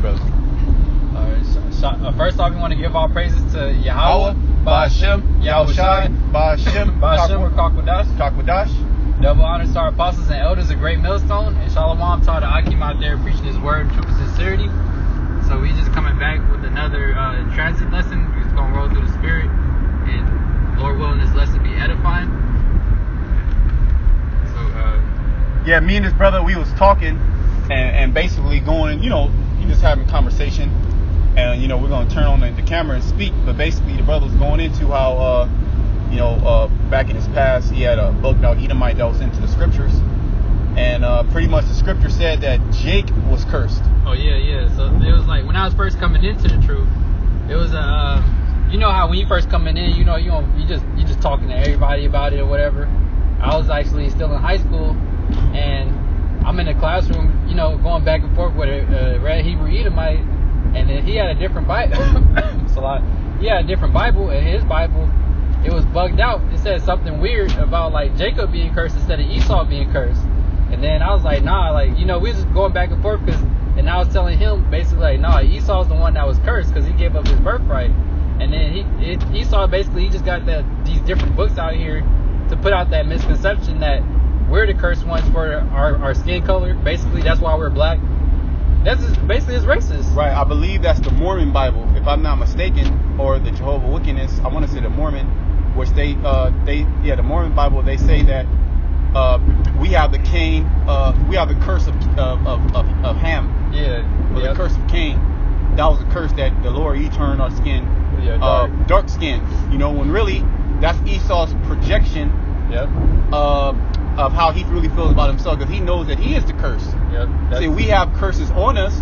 brother. First off, we want to give all praises to Yahweh, Ba'ashem, Yahushai, Ba'ashem, or Kakwadash. Double honors to our apostles and elders, a great millstone, and Shalom to all the Akim out there preaching his word in truth and sincerity. So we just coming back with another transit lesson. We're just going to roll through the spirit, and Lord willing, this lesson be edifying. So, yeah, me and his brother, we was talking and basically going, just having conversation. And, we're going to turn on the camera and speak. But basically, the brother was going into how, back in his past, he had a bugged out Edomite that was into the scriptures. And pretty much the scripture said that Jake was cursed. Oh, yeah. So it was like when I was first coming into the truth, it was how when you first coming in, you just talking to everybody about it or whatever. I was actually still in high school, and I'm in the classroom, going back and forth with a red Hebrew Edomite. And then he had a different Bible. He had a different Bible, and his Bible, it was bugged out. It said something weird about like Jacob being cursed instead of Esau being cursed. And then I was like, nah, we was just going back and forth and I was telling him basically like, nah, Esau's the one that was cursed because he gave up his birthright. And then Esau basically, he just got these different books out here to put out that misconception that we're the cursed ones for our skin color. Basically, that's why we're black. That's basically it's racist. Right. I believe that's the Mormon Bible, if I'm not mistaken, or the Jehovah Witness. I want to say the Mormon, which the Mormon Bible. They say that we have the Cain, we have the curse of Ham. Yeah. Or the curse of Cain. That was a curse that the Lord He turned our skin, dark skin. When really that's Esau's projection. Yep. Of how he really feels about himself, because he knows that he is the curse. Yep. See, we have curses on us,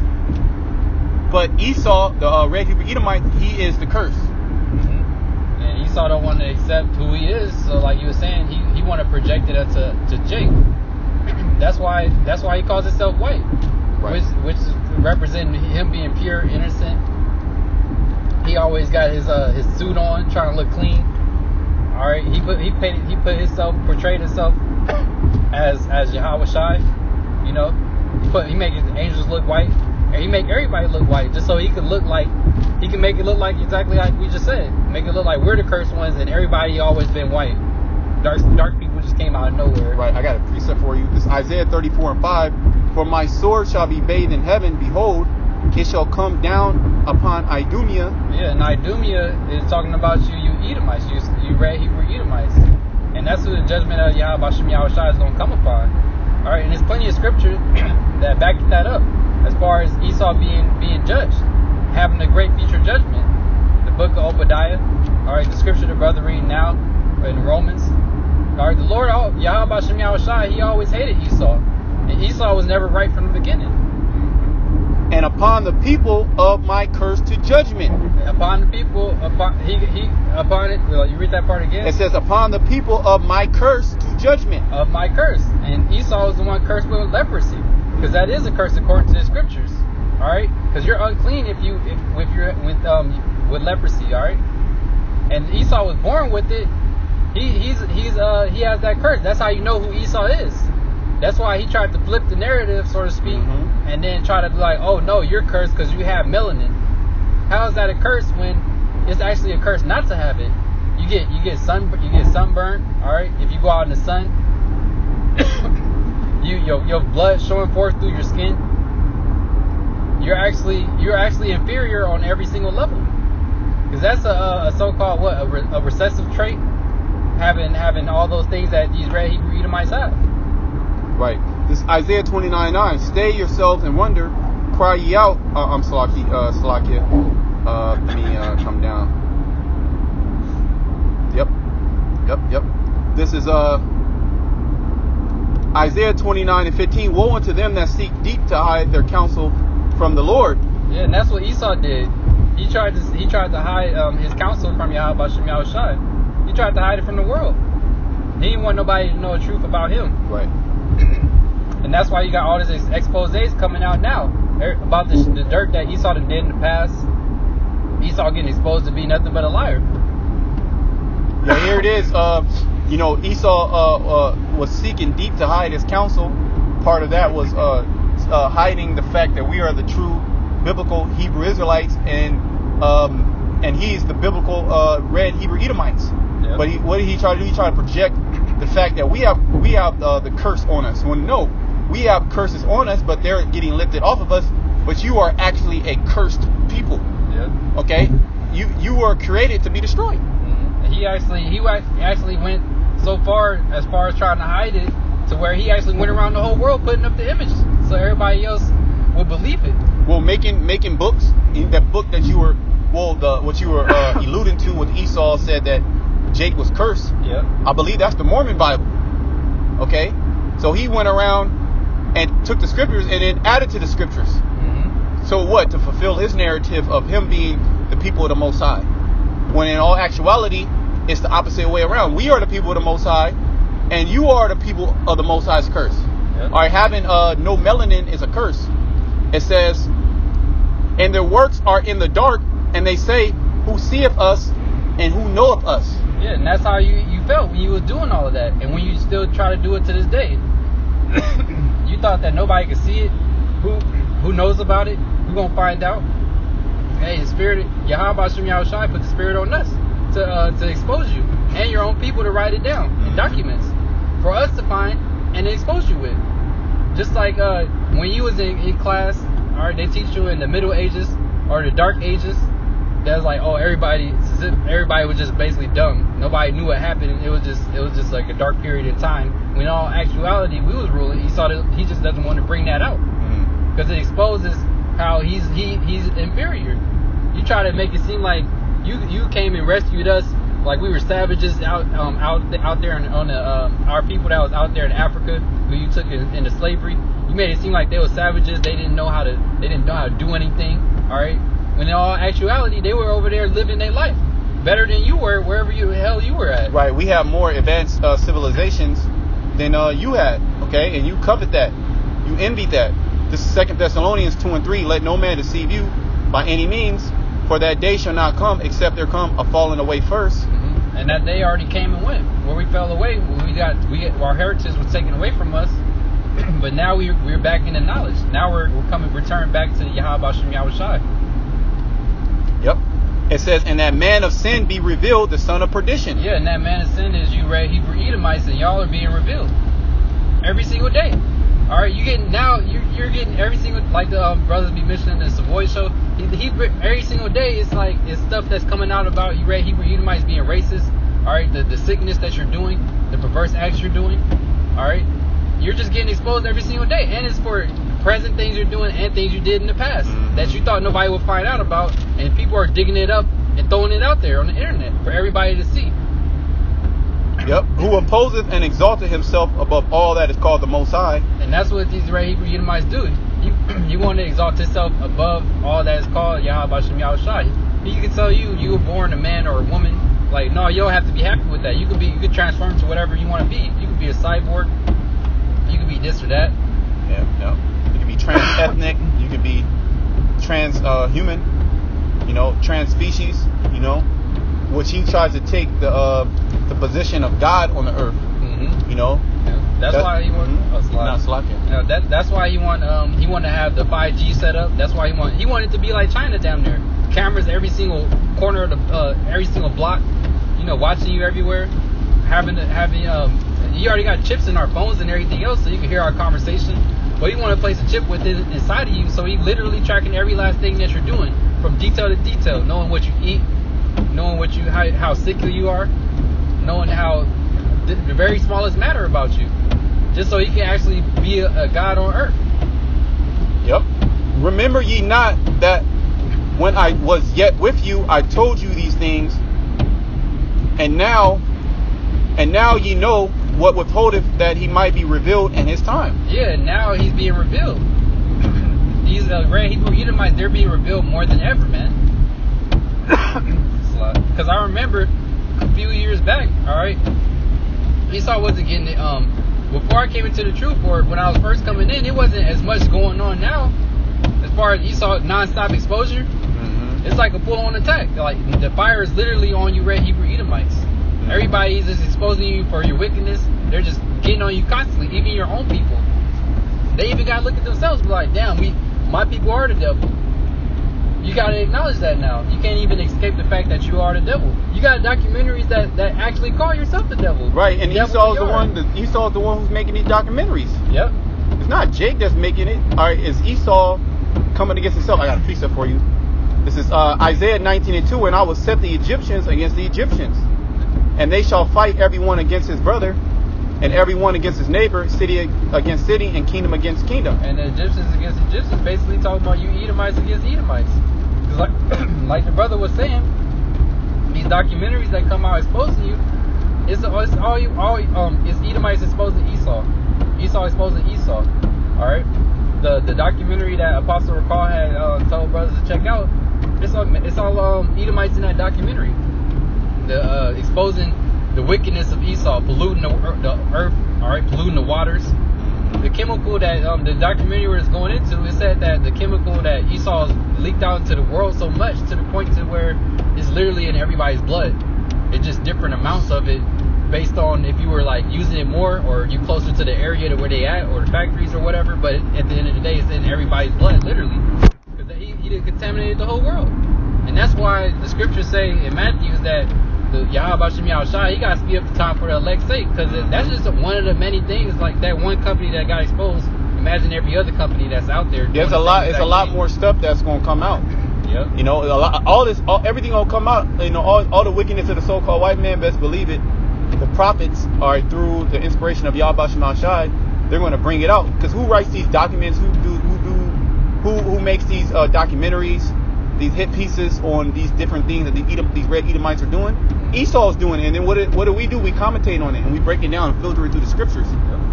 but Esau, the red Hebrew Edomite, he is the curse. Mm-hmm. And Esau don't want to accept who he is, so like you were saying, he want to project it to Jake. That's why he calls himself white, right. which is representing him being pure, innocent. He always got his suit on, trying to look clean. All right, he portrayed himself as Yahweh Shai. He make his angels look white, and he make everybody look white just so he can make it look like exactly like we just said. Make it look like we're the cursed ones, and everybody always been white. Dark people just came out of nowhere. Right. I got a precept for you. This Isaiah 34:5. For my sword shall be bathed in heaven. Behold, it shall come down upon Idumea. Yeah, and Idumea is talking about you Edomites, you red Hebrew Edomites. And that's who the judgment of Yahweh Hashem Yahushai is going to come upon. Alright, and there's plenty of scripture that back that up as far as Esau being judged, having a great future judgment. The book of Obadiah, alright, the scripture the brother reading now in Romans. Alright, the Lord Yahweh Hashem Yahushai, he always hated Esau. And Esau was never right from the beginning. And upon the people of my curse to judgment. Upon the people, upon it. Well, you read that part again. It says, upon the people of my curse to judgment. Of my curse, and Esau was the one cursed with leprosy, because that is a curse according to the scriptures. All right, because you're unclean if you're with leprosy. All right, and Esau was born with it. He has that curse. That's how you know who Esau is. That's why he tried to flip the narrative, so to speak, and then try to be like, oh no, you're cursed because you have melanin. How is that a curse when it's actually a curse not to have it? You get sunburned, all right? If you go out in the sun, your blood showing forth through your skin. You're actually inferior on every single level, because that's a so-called a recessive trait, having all those things that these red Hebrew Edomites have. Right. This Isaiah 29:9. Stay yourselves and wonder, cry ye out. I'm Salakia. Let me come down. Yep. This is Isaiah 29:15. Woe unto them that seek deep to hide their counsel from the Lord. Yeah, and that's what Esau did. He tried to hide his counsel from Yahweh Hashem Yahushai. He tried to hide it from the world. He didn't want nobody to know the truth about him. Right. And that's why you got all these exposés coming out now about the dirt that Esau did in the past. Esau getting exposed to be nothing but a liar. Yeah, here it is. Esau was seeking deep to hide his counsel. Part of that was hiding the fact that we are the true biblical Hebrew Israelites, and he's the biblical red Hebrew Edomites. Yep. But what did he try to do? He tried to project the fact that we have the curse on us. When no, we have curses on us, but they're getting lifted off of us. But you are actually a cursed people. Yep. Okay, you were created to be destroyed. Mm-hmm. He actually went so far as trying to hide it, to where he actually went around the whole world putting up the image so everybody else would believe it. Well, making books. In that book that you were, what you were alluding to with Esau said that Jake was cursed. Yeah. I believe that's the Mormon Bible. Okay, so he went around and took the scriptures and then added to the scriptures. Mm-hmm. So what? To fulfill his narrative of him being the people of the Most High. When in all actuality, it's the opposite way around. We are the people of the Most High, and you are the people of the Most High's curse. Yep. All right, having no melanin is a curse. It says, and their works are in the dark, and they say, who seeth us and who knoweth us? Yeah, and that's how you felt when you was doing all of that, and when you still try to do it to this day. You thought that nobody could see it. Who knows about it? Who gonna find out? Hey, the spirit, Yahweh Shem Yahushai put the spirit on us to expose you and your own people to write it down in documents for us to find and expose you with. Just like when you was in class, all right, they teach you in the Middle Ages or the Dark Ages. That's like, oh, everybody was just basically dumb. Nobody knew what happened. It was just like a dark period of time. When in all actuality, we was ruling. He just doesn't want to bring that out because it exposes how he's inferior. You try to make it seem like you came and rescued us, like we were savages out there on our people that was out there in Africa who you took into slavery. You made it seem like they were savages. They didn't know how to do anything. All right. When in all actuality, they were over there living their life better than you were wherever the hell you were at. Right. We have more advanced civilizations than you had. Okay, and you covet that. You envied that. This is 2 Thessalonians 2:3. Let no man deceive you by any means, for that day shall not come except there come a falling away first. Mm-hmm. And that day already came and went. Where we fell away, our heritage was taken away from us. But now we're back in the knowledge. Now we're return back to Yahweh Shem Yahushai. Yep. It says, and that man of sin be revealed, the son of perdition. Yeah, and that man of sin is you red Hebrew Edomites, and y'all are being revealed every single day. All right, you're getting every single, like the brothers be mentioning in the Savoy show. Every single day, it's stuff that's coming out about you red Hebrew Edomites being racist. All right, the sickness that you're doing, the perverse acts you're doing. All right, you're just getting exposed every single day, and it's for present things you're doing and things you did in the past that you thought nobody would find out about, and people are digging it up and throwing it out there on the internet for everybody to see. Yep. Who opposeth and exalteth himself above all that is called the Most High. And that's what these red Hebrew Edomites do. You want to exalt yourself above all that is called Yahweh Shem Yahushai. He can tell you were born a man or a woman. Like, no, you don't have to be happy with that. You could transform to whatever you want to be. You could be a cyborg. You could be this or that. Yeah. You could be trans-ethnic. You could be trans-human. Trans-species. Which he tries to take the position of God on the earth. Mm-hmm. Yeah. That's why he want. Not slacking. That's why he want to have the 5G set up. That's why he wanted to be like China down there. Cameras every single corner of the every single block. Watching you everywhere. You already got chips in our phones and everything else, so you can hear our conversation. But he want to place a chip with it inside of you, so he literally tracking every last thing that you're doing, from detail to detail, knowing what you eat, knowing how sickly you are, knowing how the very smallest matter about you, just so he can actually be a God on earth. Yep. Remember ye not that when I was yet with you, I told you these things, and now ye know what withholdeth that he might be revealed in his time. Yeah, now he's being revealed. These red Hebrew Edomites, they're being revealed more than ever, man. Because I remember a few years back, all right, Esau wasn't getting it. Before I came into the truth, or when I was first coming in, it wasn't as much going on now. As far as Esau non-stop exposure, it's like a full-on attack. Like, the fire is literally on you red Hebrew Edomites. Everybody is just exposing you for your wickedness. They're just getting on you constantly, even your own people. They even got to look at themselves and be like, damn, my people are the devil. You gotta acknowledge that now. You can't even escape the fact that you are the devil. You got documentaries that actually call yourself the devil. Right, and Esau's Esau's the one who's making these documentaries. Yep. It's not Jake that's making it. All right, it's Esau coming against himself. I got a precept for you. This is Isaiah 19:2, and I will set the Egyptians against the Egyptians, and they shall fight everyone against his brother, and everyone against his neighbor, city against city, and kingdom against kingdom. And the Egyptians against Egyptians, basically talking about you Edomites against Edomites. Because like the brother was saying, these documentaries that come out exposing you, it's Edomites exposed to Esau. Esau exposed to Esau. All right. The documentary that Apostle Recall had told brothers to check out, it's all Edomites in that documentary. The exposing the wickedness of Esau, polluting the earth, all right, polluting the waters. The chemical that the documentary was going into, it said that the chemical that Esau leaked out into the world so much to the point to where it's literally in everybody's blood. It's just different amounts of it based on if you were like using it more or you closer to the area to where they at or the factories or whatever. But at the end of the day, it's in everybody's blood, literally, because he done contaminated the whole world. And that's why the scriptures say in Matthew that the Yahweh Shem Yahushai, he got to speed up the time for the elect's sake, because that's just one of the many things. Like that one company that got exposed, imagine every other company that's out there. There's a lot more stuff that's going to come out. Yep. You know, everything gonna come out. You know, all the wickedness of the so-called white man. Best believe it. The prophets are through the inspiration of Yahweh Shem Yahushai. They're going to bring it out, because who writes these documents? Who makes these documentaries? These hit pieces on these different things that these red Edomites are doing. Esau's doing it, and then what do? We commentate on it, and we break it down and filter it through the scriptures,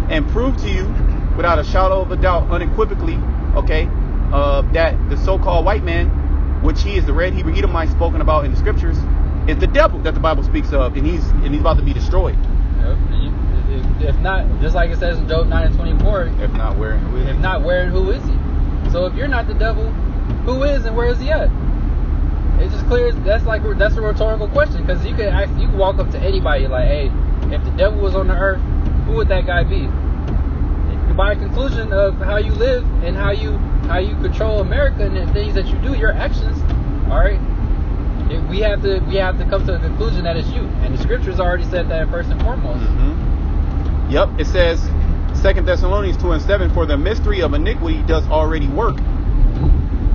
and prove to you without a shadow of a doubt, unequivocally, okay, that the so-called white man, which he is the red Hebrew Edomite spoken about in the scriptures, is the devil that the Bible speaks of, and he's about to be destroyed. If not, just like it says in Job 9:24, if not, where and who is he? If not, where and who is he? So if you're not the devil, who is and where is he at? It's just clear. That's a rhetorical question, because you can walk up to anybody like, hey, if the devil was on the earth, who would that guy be? By conclusion of how you live and how you control America and the things that you do, your actions, all right. We have to come to the conclusion that it's you, and the scriptures already said that first and foremost. Mm-hmm. Yep, it says 2 Thessalonians 2:7, for the mystery of iniquity does already work.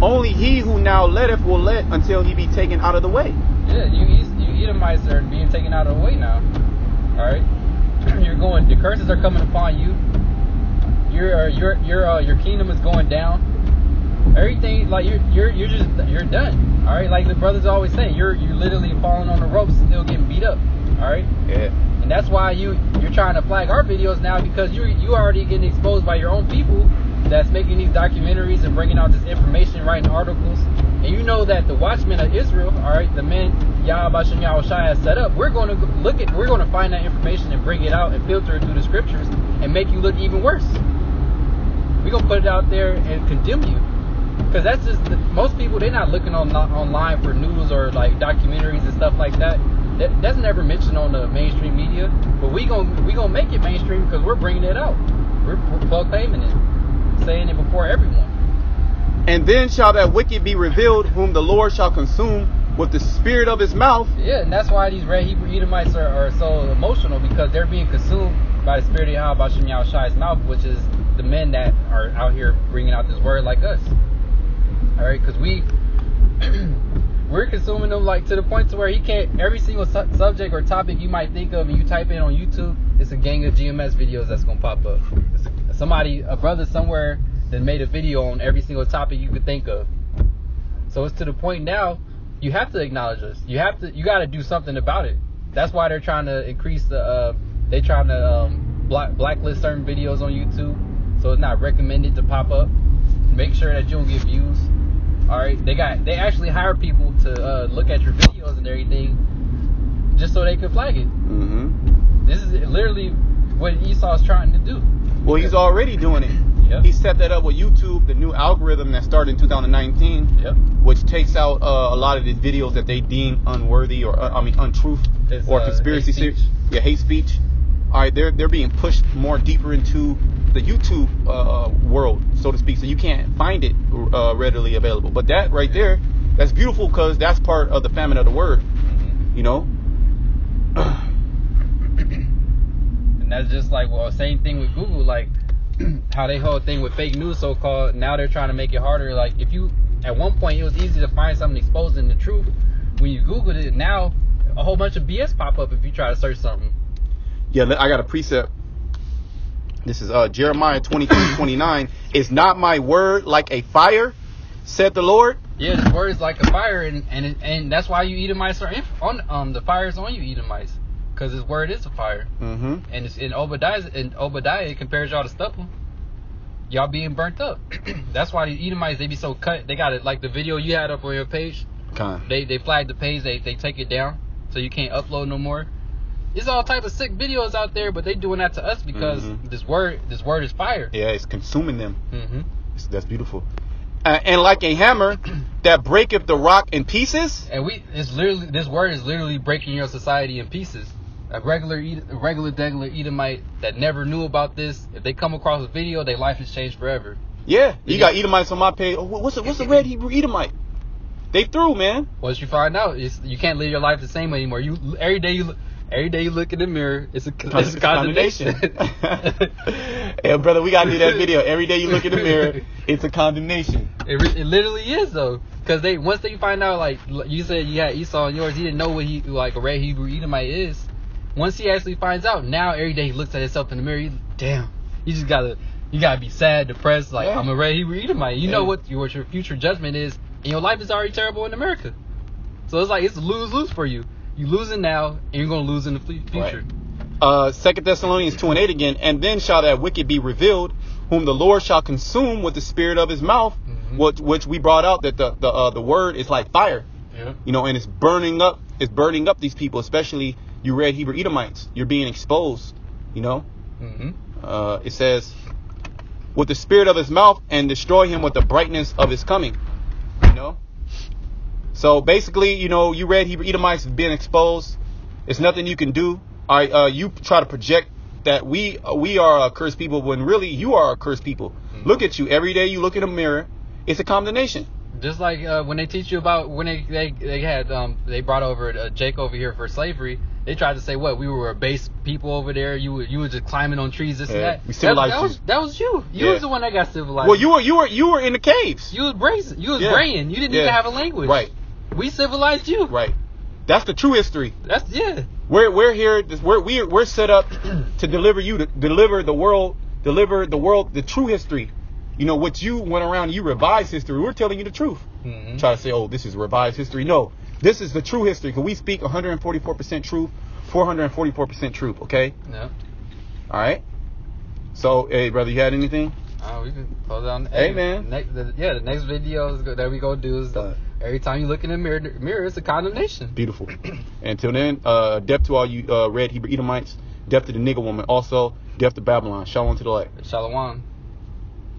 Only he who now letteth will let until he be taken out of the way. Yeah, you Edomites are being taken out of the way now. All right, the curses are coming upon you. Your kingdom is going down. Everything, like you're done. All right, like the brothers always say, you're literally falling on the ropes, still getting beat up. All right. Yeah. And that's why you're trying to flag our videos now, because you already getting exposed by your own people that's making these documentaries and bringing out this information, writing articles. And you know that the watchmen of Israel, all right, the men Yahweh Shem Yahushai has set up, we're going to find that information and bring it out and filter it through the scriptures and make you look even worse. We're going to put it out there and condemn you. Because that's just, most people, they're not looking online for news or like documentaries and stuff like that. That's never mentioned on the mainstream media. But we gonna make it mainstream, because we're bringing it out. We're proclaiming it, saying it before everyone. And then shall that wicked be revealed, whom the Lord shall consume with the spirit of his mouth. Yeah, and that's why these red Hebrew Edomites are so emotional, because they're being consumed by the spirit of Yahweh Shem Yahushai's mouth, which is the men that are out here bringing out this word like us. All right, because we're consuming them like to the point to where he can't. Every single subject or topic you might think of, and you type in on YouTube, it's a gang of GMS videos that's gonna pop up. A brother somewhere that made a video on every single topic you could think of. So it's to the point now, you have to acknowledge us. You got to do something about it. That's why they're trying to increase blacklist certain videos on YouTube, so it's not recommended to pop up. Make sure that you don't get views. All right, they actually hire people to look at your videos and everything, just so they can flag it. Mm-hmm. This is literally what Esau's trying to do. Well, he's already doing it. Yep. He set that up with YouTube, the new algorithm that started in 2019, yep, which takes out a lot of these videos that they deem unworthy or untruth or conspiracy theory. Yeah, hate speech. All right, they're being pushed more deeper into the YouTube world, so to speak, so you can't find it readily available. But that right there That's beautiful because that's part of the famine of the word. Mm-hmm. You know. And that's just like, well, same thing with Google, like how they whole thing with fake news, so called. Now they're trying to make it harder. Like if you, at one point it was easy to find something exposing the truth. When you Googled it, now a whole bunch of BS pop up if you try to search something. Yeah, I got a precept. This is Jeremiah 23:29. Is not my word like a fire, said the Lord? Yeah, this word is like a fire, and that's why you Edomites are on the fires on you Edomites, because his word is a fire. Mm-hmm. And it's in Obadiah it compares y'all to stubble. Y'all being burnt up. That's why these Edomites, they be so cut. They got it like the video you had up on your page. They flag the page, they take it down so you can't upload no more. There's all type of sick videos out there, but they doing that to us because this word is fire. Yeah, it's consuming them. Mm-hmm. That's beautiful. And like a hammer that breaketh the rock in pieces. And this word is literally breaking your society in pieces. A regular Edomite that never knew about this, if they come across a video, their life has changed forever. Yeah, you got Edomites on my page. Oh, what's a red Hebrew Edomite? They through, man. Once you find out, you can't live your life the same anymore. Every day you look in the mirror, it's a condemnation. Yeah, brother, we gotta do that video. Every day you look in the mirror, it's a condemnation. It literally is though, because once they find out, like you said, you had Esau on yours, he didn't know what like a red Hebrew Edomite is. Once he actually finds out, now every day he looks at himself in the mirror. You gotta be sad, depressed. Like I'm a red Hebrew Edomite. You know what your future judgment is, and your life is already terrible in America. So it's like it's lose for you. You losing now, and you're gonna lose in the future. Right. 2 Thessalonians 2:8 again. And then shall that wicked be revealed, whom the Lord shall consume with the spirit of his mouth, which we brought out that the word is like fire. Yeah. You know, and it's burning up these people, especially you red Hebrew Edomites. You're being exposed. You know. It says, with the spirit of his mouth, and destroy him with the brightness of his coming. You know. So basically, you know, you red Hebrew Edomites have been exposed. It's nothing you can do. All right, you try to project that we are a cursed people when really you are a cursed people. Look at you every day. You look in the mirror. It's a condemnation. Just like when they teach you about when they brought over Jake over here for slavery. They tried to say what we were a base people over there. You were just climbing on trees, this and that. We civilized that was you. You was the one that got civilized. Well, you were in the caves. You was brazen. You was braying. You didn't even have a language. Right. We civilized you. Right. That's the true history. We're here. We're set up to deliver the world the true history. You know what you went around and you revised history. We're telling you the truth. Try to say, oh, this is revised history. No, this is the true history because we speak 144% truth, 444% truth. Okay. Yeah. All right. So, hey, brother, you had anything? We can close on. Hey, man. The next video that we gonna do is every time you look in the mirror, it's a condemnation. Beautiful. Until then, death to all you red Hebrew Edomites, death to the nigger woman, also death to Babylon. Shalom to the light. Shalom.